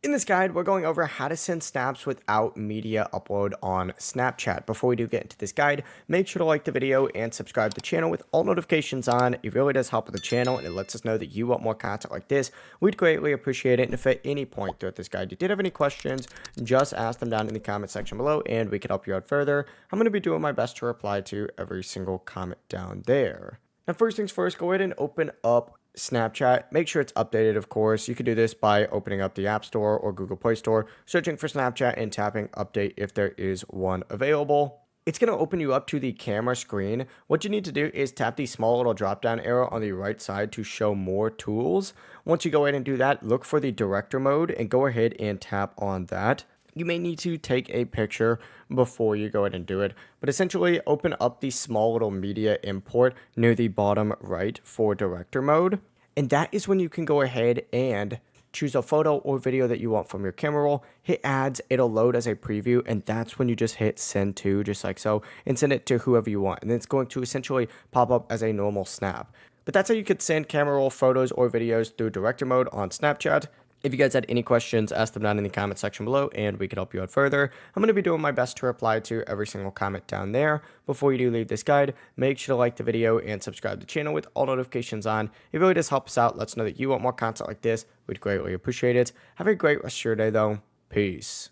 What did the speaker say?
In this guide, we're going over how to send snaps without media upload on Snapchat. Before we do get into this guide, make sure to like the video and subscribe to the channel with all notifications on. It really does help with the channel and it lets us know that you want more content like this. We'd greatly appreciate it. And if at any point throughout this guide you did have any questions, just ask them down in the comment section below and we can help you out further. I'm going to be doing my best to reply to every single comment down there. Now, first things first, go ahead and open up Snapchat. Make sure it's updated, of course. You can do this by opening up the App Store or Google Play Store, searching for Snapchat and tapping update if there is one available. It's going to open you up to the camera screen. What you need to do is tap the small little drop down arrow on the right side to show more tools. Once you go ahead and do that, look for the director mode and go ahead and tap on that. You may need to take a picture before you go ahead and do it, but essentially open up the small little media import near the bottom right for director mode. And that is when you can go ahead and choose a photo or video that you want from your camera roll, hit adds, it'll load as a preview, and that's when you just hit send to, just like so, and send it to whoever you want. And then it's going to essentially pop up as a normal snap. But that's how you could send camera roll photos or videos through director mode on Snapchat. If you guys had any questions, ask them down in the comment section below and we can help you out further. I'm going to be doing my best to reply to every single comment down there. Before you do leave this guide, make sure to like the video and subscribe to the channel with all notifications on. It really does help us out. Let us know that you want more content like this. We'd greatly appreciate it. Have a great rest of your day though. Peace.